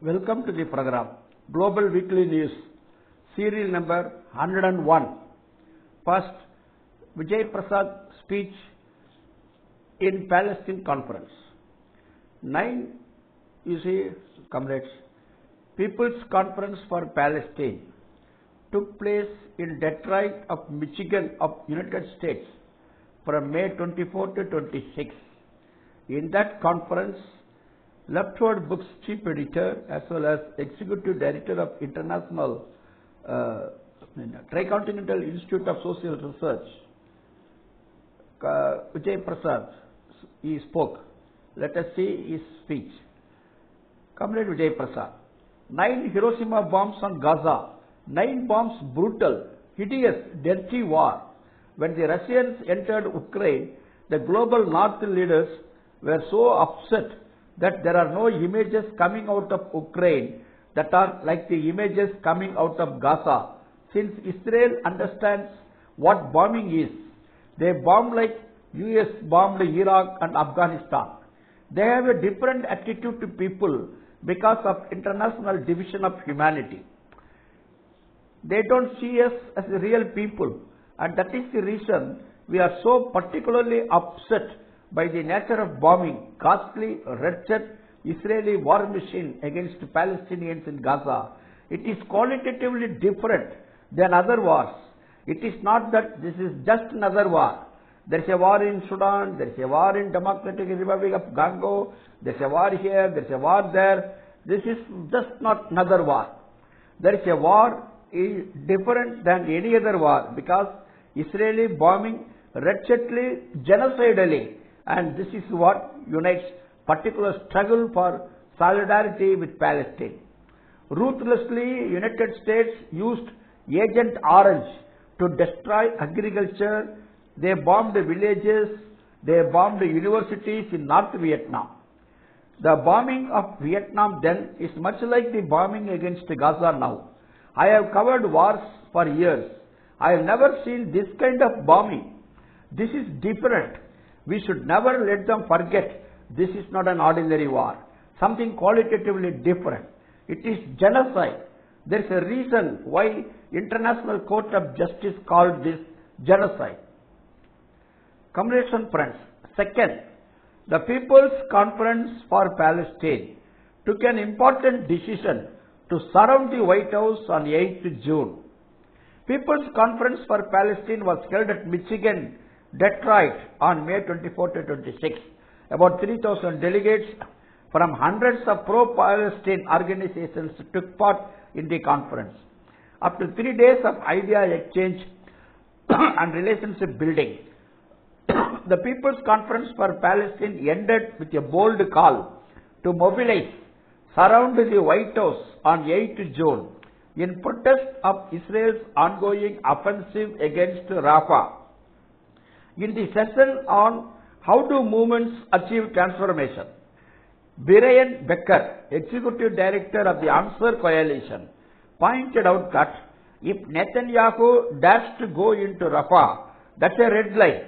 Welcome to the program Global Weekly News, serial number 101. First, Vijay Prasad speech in Palestine conference. 9, you see, comrades, People's Conference for Palestine took place in Detroit of Michigan of United States from May 24 to 26. In that conference, Leftward Books chief editor as well as executive director of International Tricontinental Institute of Social Research, Vijay Prasad, he spoke. Let us see his speech. Comrade Vijay Prasad. 9 Hiroshima bombs on Gaza. 9 bombs brutal, hideous, dirty war. When the Russians entered Ukraine, the global North leaders were so upset that there are no images coming out of Ukraine that are like the images coming out of Gaza. Since Israel understands what bombing is, they bomb like US bombed Iraq and Afghanistan. They have a different attitude to people because of international division of humanity. They don't see us as real people, and that is the reason we are so particularly upset by the nature of bombing, costly, wretched Israeli war machine against Palestinians in Gaza. It is qualitatively different than other wars. It is not that this is just another war. There is a war in Sudan, there is a war in Democratic Republic of Congo, there is a war here, there is a war there. This is just not another war. There is a war is different than any other war because Israeli bombing wretchedly, genocidally, and this is what unites particular struggle for solidarity with Palestine. Ruthlessly, United States used Agent Orange to destroy agriculture. They bombed villages, they bombed universities in North Vietnam. The bombing of Vietnam then is much like the bombing against Gaza now. I have covered wars for years. I have never seen this kind of bombing. This is different. We should never let them forget this is not an ordinary war. Something qualitatively different. It is genocide. There is a reason why International Court of Justice called this genocide. Comrades and friends, second, the People's Conference for Palestine took an important decision to surround the White House on 8th June. People's Conference for Palestine was held at Michigan, Detroit on May 24 to 26. About 3,000 delegates from hundreds of pro-Palestine organizations took part in the conference. After 3 days of idea exchange and relationship building, the People's Conference for Palestine ended with a bold call to mobilize, surround the White House on 8th June in protest of Israel's ongoing offensive against Rafah. In the session on how do movements achieve transformation, Brian Becker, Executive Director of the Answer Coalition, pointed out that if Netanyahu dares to go into Rafah, that's a red line.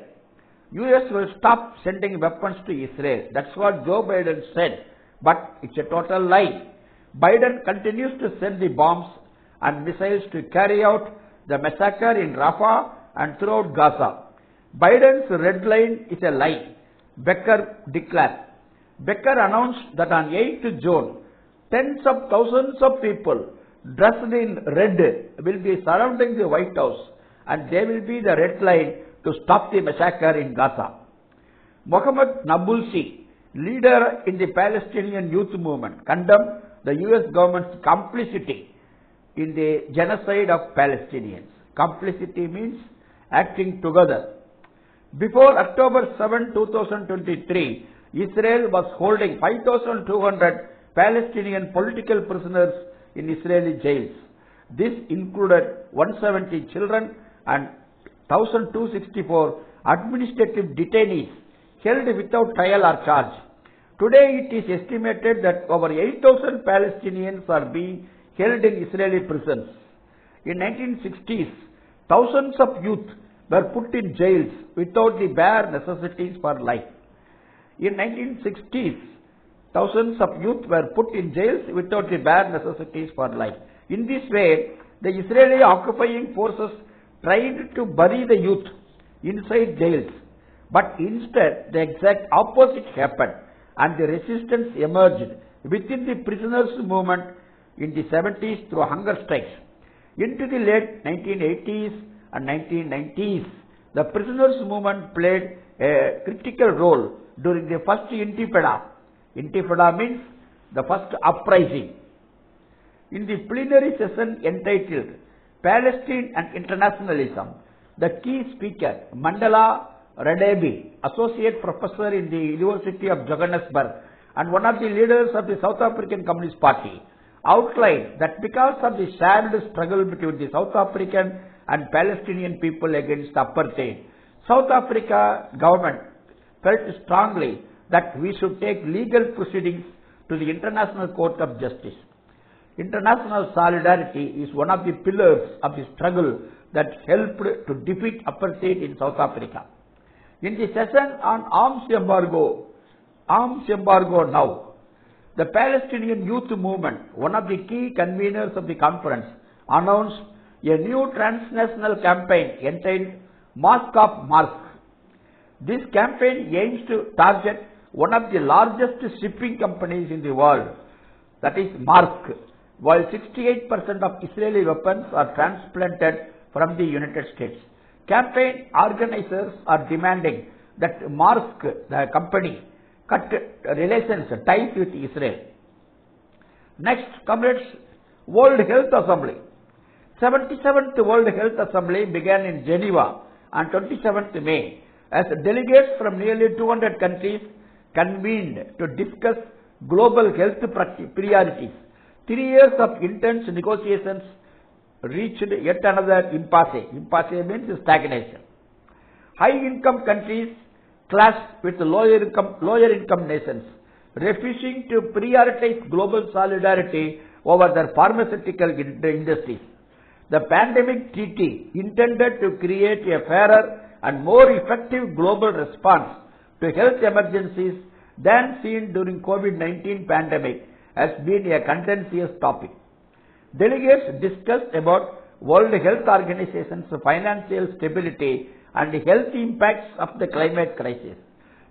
US will stop sending weapons to Israel. That's what Joe Biden said. But it's a total lie. Biden continues to send the bombs and missiles to carry out the massacre in Rafah and throughout Gaza. Biden's red line is a lie, Becker declared. Becker announced that on 8th June, tens of thousands of people dressed in red will be surrounding the White House, and they will be the red line to stop the massacre in Gaza. Mohammed Nabulsi, leader in the Palestinian youth movement, condemned the US government's complicity in the genocide of Palestinians. Complicity means acting together. Before October 7, 2023, Israel was holding 5,200 Palestinian political prisoners in Israeli jails. This included 170 children and 1,264 administrative detainees held without trial or charge. Today it is estimated that over 8,000 Palestinians are being held in Israeli prisons. In 1960s, thousands of youth were put in jails without the bare necessities for life. In 1960s, Thousands of youth were put in jails without the bare necessities for life. In this way, the Israeli occupying forces tried to bury the youth inside jails. But instead, the exact opposite happened, and the resistance emerged within the prisoners' movement in the 70s through hunger strikes. Into the late 1980s and 1990s, the prisoners' movement played a critical role during the first Intifada. Intifada means the first uprising. In the plenary session entitled Palestine and Internationalism, the key speaker, Mandela Radebi, associate professor in the University of Johannesburg and one of the leaders of the South African Communist Party, outlined that because of the shared struggle between the South African and Palestinian people against apartheid, South Africa government felt strongly that we should take legal proceedings to the International Court of Justice. International solidarity is one of the pillars of the struggle that helped to defeat apartheid in South Africa. In the session on arms embargo now, the Palestinian Youth Movement, one of the key conveners of the conference, announced a new transnational campaign entitled Mask of Mark. This campaign aims to target one of the largest shipping companies in the world, that is Maersk, while 68% of Israeli weapons are transplanted from the United States. Campaign organizers are demanding that Maersk, the company, cut ties with Israel. Next, comrades, World Health Assembly. 77th World Health Assembly began in Geneva on 27th May as delegates from nearly 200 countries convened to discuss global health priorities. 3 years of intense negotiations reached yet another impasse. Impasse means stagnation. High-income countries clashed with lower income nations, refusing to prioritize global solidarity over their pharmaceutical industries. The pandemic treaty, intended to create a fairer and more effective global response to health emergencies than seen during COVID-19 pandemic, has been a contentious topic. Delegates discussed about World Health Organization's financial stability and the health impacts of the climate crisis.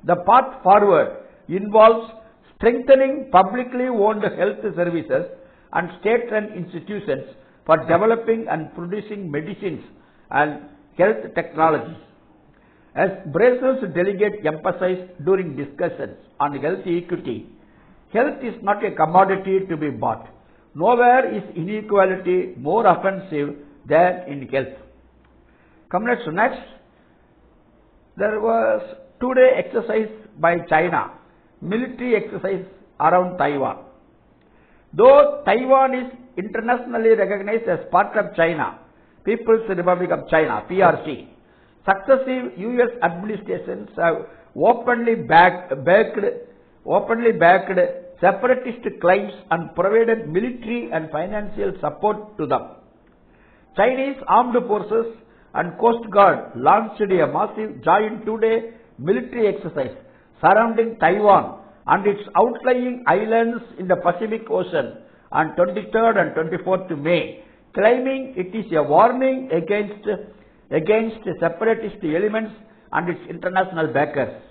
The path forward involves strengthening publicly owned health services and state-run institutions for developing and producing medicines and health technologies. As Brazil's delegate emphasized during discussions on health equity, health is not a commodity to be bought. Nowhere is inequality more offensive than in health. Comrades, next, there was two-day exercise by China, military exercise around Taiwan. Though Taiwan is internationally recognized as part of China, People's Republic of China, PRC, successive US administrations have openly backed separatist claims and provided military and financial support to them. Chinese armed forces and Coast Guard launched a massive joint two-day military exercise surrounding Taiwan and its outlying islands in the Pacific Ocean on 23rd and 24th May, claiming it is a warning against separatist elements and its international backers.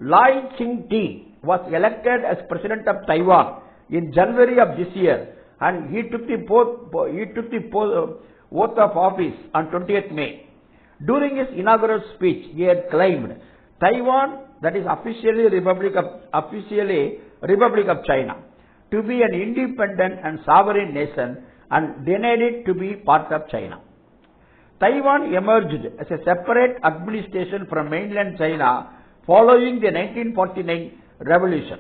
Lai Ching-te was elected as President of Taiwan in January of this year, and he took the oath of office on 20th May. During his inaugural speech, he had claimed Taiwan, that is officially Republic of China, to be an independent and sovereign nation and denied it to be part of China. Taiwan emerged as a separate administration from mainland China following the 1949 revolution.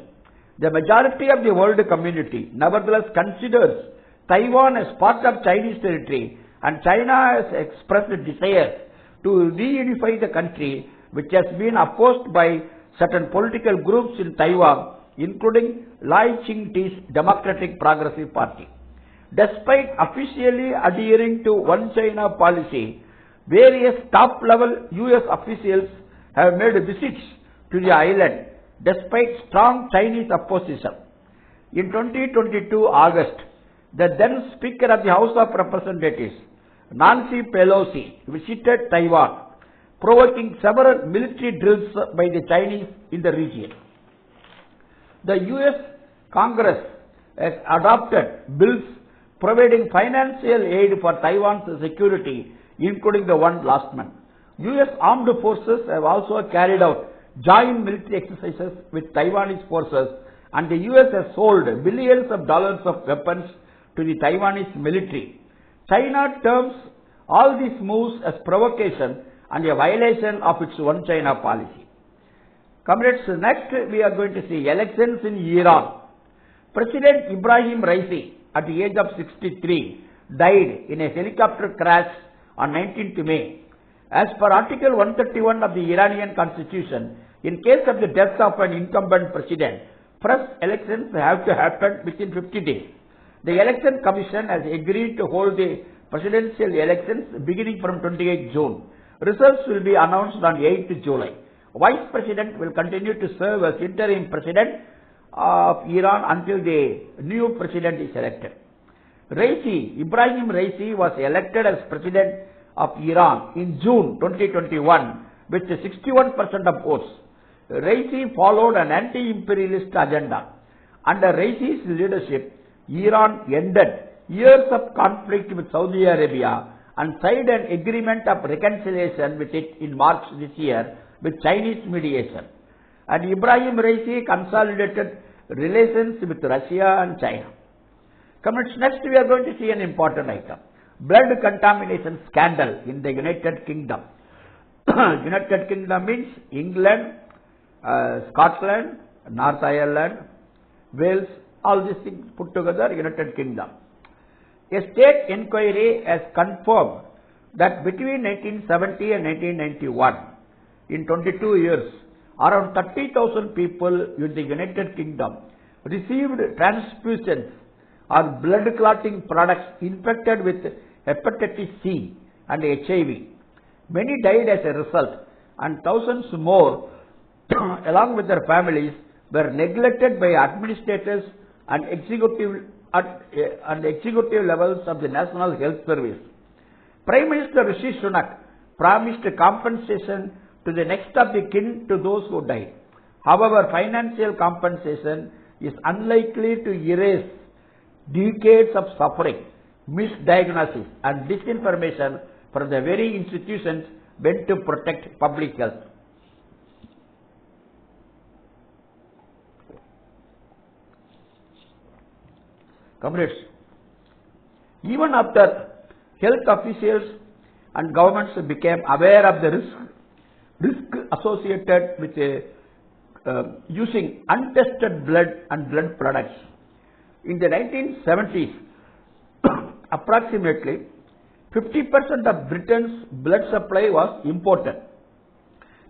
The majority of the world community nevertheless considers Taiwan as part of Chinese territory, and China has expressed a desire to reunify the country, which has been opposed by certain political groups in Taiwan, including Lai Ching-te's Democratic Progressive Party. Despite officially adhering to One China policy, various top-level US officials have made visits to the island despite strong Chinese opposition. In 2022 August, the then Speaker of the House of Representatives, Nancy Pelosi, visited Taiwan, provoking several military drills by the Chinese in the region. The US Congress has adopted bills providing financial aid for Taiwan's security, including the one last month. US armed forces have also carried out joint military exercises with Taiwanese forces, and the US has sold billions of dollars of weapons to the Taiwanese military. China terms all these moves as provocation and a violation of its one China policy. Comrades, next we are going to see elections in Iran. President Ibrahim Raisi, at the age of 63, died in a helicopter crash on 19th May. As per Article 131 of the Iranian Constitution, in case of the death of an incumbent president, fresh elections have to happen within 50 days. The Election Commission has agreed to hold the presidential elections beginning from 28 June. Results will be announced on 8th July. Vice President will continue to serve as interim president of Iran until the new president is elected. Ibrahim Raisi was elected as president of Iran in June 2021 with 61% of votes. Raisi followed an anti-imperialist agenda. Under Raisi's leadership, Iran ended years of conflict with Saudi Arabia and signed an agreement of reconciliation with it in March this year with Chinese mediation. And Ibrahim Raisi consolidated relations with Russia and China. Next we are going to see an important item. Blood contamination scandal in the United Kingdom. United Kingdom means England, Scotland, North Ireland, Wales, all these things put together, United Kingdom. A state inquiry has confirmed that between 1970 and 1991, in 22 years, around 30,000 people in the United Kingdom received transfusions or blood clotting products infected with hepatitis C and HIV. Many died as a result, and thousands more, along with their families, were neglected by administrators and executive levels of the National Health Service. Prime Minister Rishi Sunak promised compensation to the next of the kin to those who died. However, financial compensation is unlikely to erase decades of suffering, misdiagnosis and disinformation from the very institutions meant to protect public health. Comrades, even after health officials and governments became aware of the risk associated with using untested blood and blood products, in the 1970s, approximately 50% of Britain's blood supply was imported.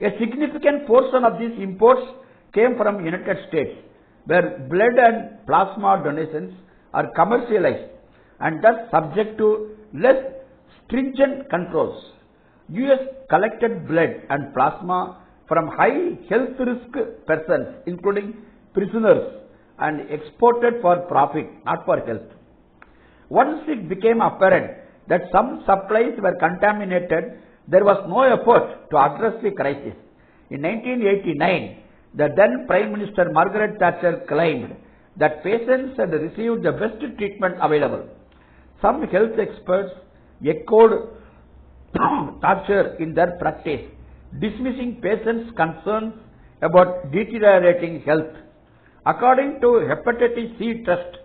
A significant portion of these imports came from United States, where blood and plasma donations are commercialized and thus subject to less stringent controls. US collected blood and plasma from high health risk persons, including prisoners, and exported for profit, not for health. Once it became apparent that some supplies were contaminated, there was no effort to address the crisis. In 1989, the then Prime Minister Margaret Thatcher claimed that patients had received the best treatment available. Some health experts echoed Thatcher in their practice, dismissing patients' concerns about deteriorating health. According to Hepatitis C Trust,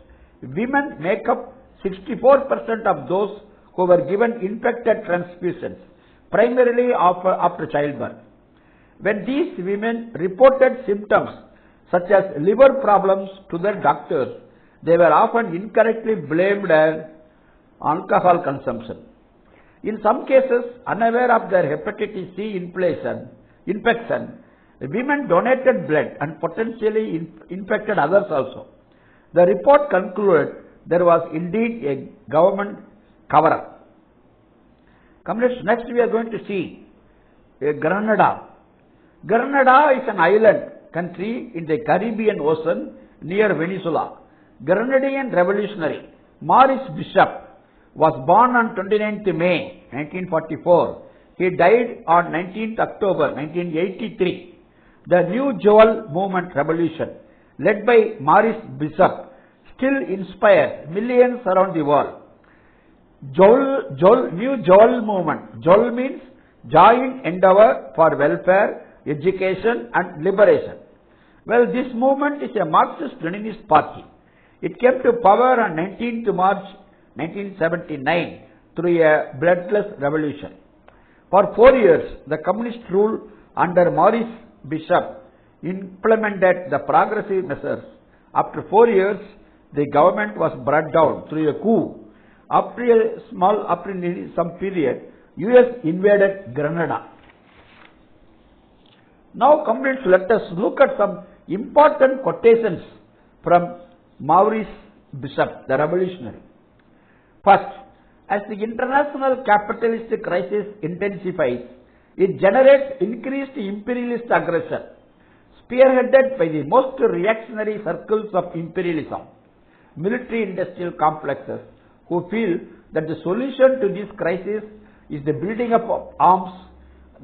women make up 64% of those who were given infected transfusions, primarily after childbirth. When these women reported symptoms such as liver problems to their doctors, they were often incorrectly blamed as alcohol consumption. In some cases, unaware of their hepatitis C infection, women donated blood and potentially infected others also. The report concluded there was indeed a government cover-up. Next we are going to see Grenada. Grenada is an island country in the Caribbean Ocean near Venezuela. Grenadian revolutionary Maurice Bishop was born on 29th May 1944. He died on 19th October 1983. The New GlOBAL movement revolution, led by Maurice Bishop, still inspires millions around the world. New GlOBAL movement. GlOBAL means joint endeavor for welfare, education and liberation. Well, this movement is a Marxist-Leninist party. It came to power on 19th March 1979 through a bloodless revolution. For 4 years, the communist rule under Maurice Bishop implemented the progressive measures. After 4 years, the government was brought down through a coup. After some period, US invaded Grenada. Now, comrades, let us look at some important quotations from Maurice Bishop, the revolutionary. First, as the international capitalist crisis intensifies, it generates increased imperialist aggression, spearheaded by the most reactionary circles of imperialism, military-industrial complexes, who feel that the solution to this crisis is the building up of arms,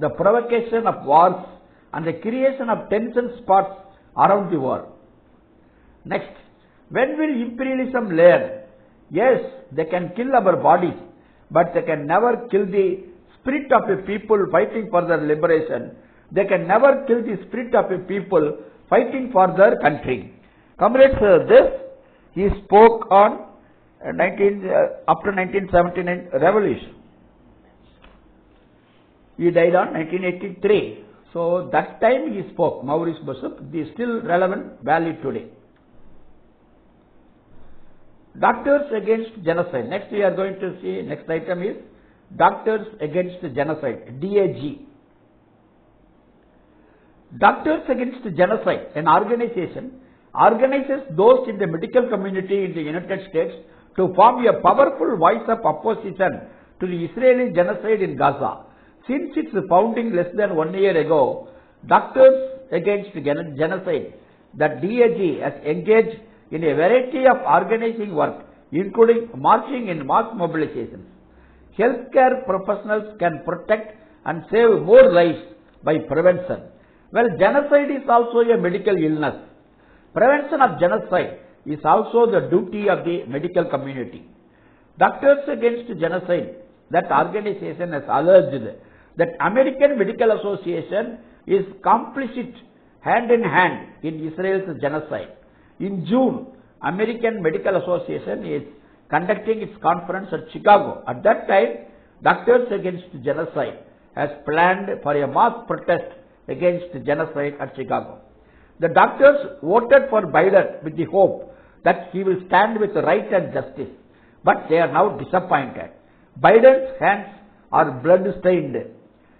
the provocation of wars, and the creation of tension spots around the world. Next, when will imperialism learn? Yes, they can kill our bodies, but they can never kill the spirit of a people fighting for their liberation. They can never kill the spirit of a people fighting for their country. Comrades, this he spoke on after 1979 revolution. He died on 1983. So that time he spoke, Maurice Bishop. He is still relevant, valid today. Doctors Against Genocide. Next we are going to see, next item is Doctors Against Genocide, DAG. Doctors Against Genocide, an organization, organizes those in the medical community in the United States to form a powerful voice of opposition to the Israeli genocide in Gaza. Since its founding less than 1 year ago, Doctors Against Genocide, the DAG, has engaged in a variety of organizing work, including marching in mass mobilizations. Healthcare professionals can protect and save more lives by prevention. Well, genocide is also a medical illness. Prevention of genocide is also the duty of the medical community. Doctors Against Genocide, that organization, has alleged that American Medical Association is complicit hand in hand in Israel's genocide. In June, American Medical Association is conducting its conference at Chicago. At that time, Doctors Against Genocide has planned for a mass protest against genocide at Chicago. The doctors voted for Biden with the hope that he will stand with right and justice, but they are now disappointed. Biden's hands are blood-stained.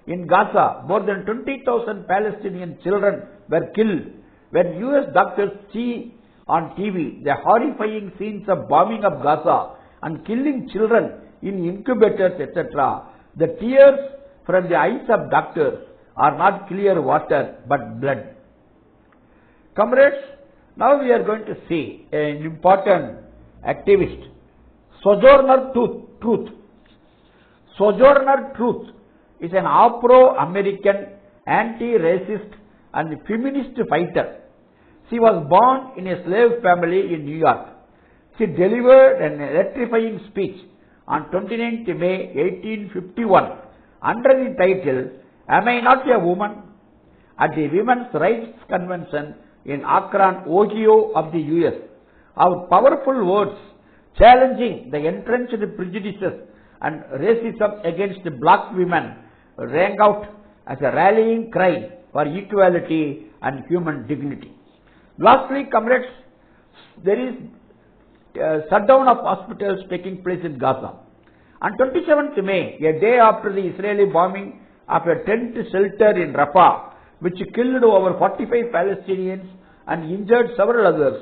In Gaza, more than 20,000 Palestinian children were killed. When US doctors see on TV the horrifying scenes of bombing of Gaza and killing children in incubators, etc., the tears from the eyes of doctors are not clear water but blood. Comrades, now we are going to see an important activist, Sojourner Truth. Sojourner Truth is an Afro-American anti-racist and feminist fighter. She was born in a slave family in New York. She delivered an electrifying speech on 29th May 1851 under the title, "Am I Not a Woman?" at the Women's Rights Convention in Akron, Ohio of the US. Our powerful words challenging the entrenched prejudices and racism against black women rang out as a rallying cry for equality and human dignity. Lastly, comrades, there is shutdown of hospitals taking place in Gaza. On 27th May, a day after the Israeli bombing of a tent shelter in Rafah, which killed over 45 Palestinians and injured several others,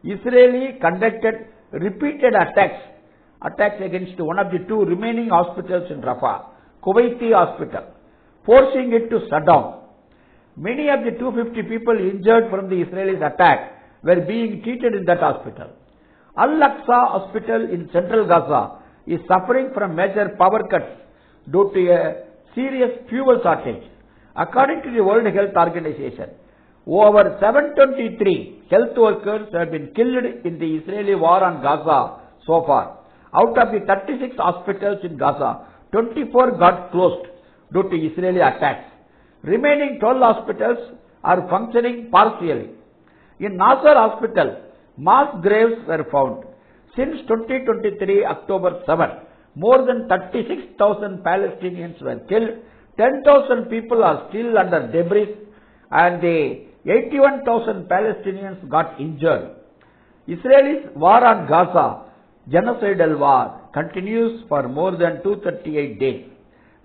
Israeli conducted repeated attacks against one of the two remaining hospitals in Rafah, Kuwaiti Hospital, forcing it to shut down. Many of the 250 people injured from the Israeli attack were being treated in that hospital. Al-Aqsa Hospital in central Gaza is suffering from major power cuts due to a serious fuel shortage. According to the World Health Organization, over 723 health workers have been killed in the Israeli war on Gaza so far. Out of the 36 hospitals in Gaza, 24 got closed due to Israeli attacks. Remaining 12 hospitals are functioning partially. In Nasser Hospital, mass graves were found. Since 2023 October 7, more than 36,000 Palestinians were killed, 10,000 people are still under debris, and 81,000 Palestinians got injured. Israel's war on Gaza, genocidal war, continues for more than 238 days.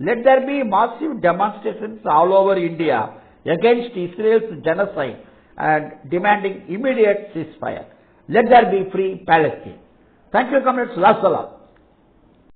Let there be massive demonstrations all over India against Israel's genocide and demanding immediate ceasefire. Let there be free Palestine. Thank you, comrades. La salam.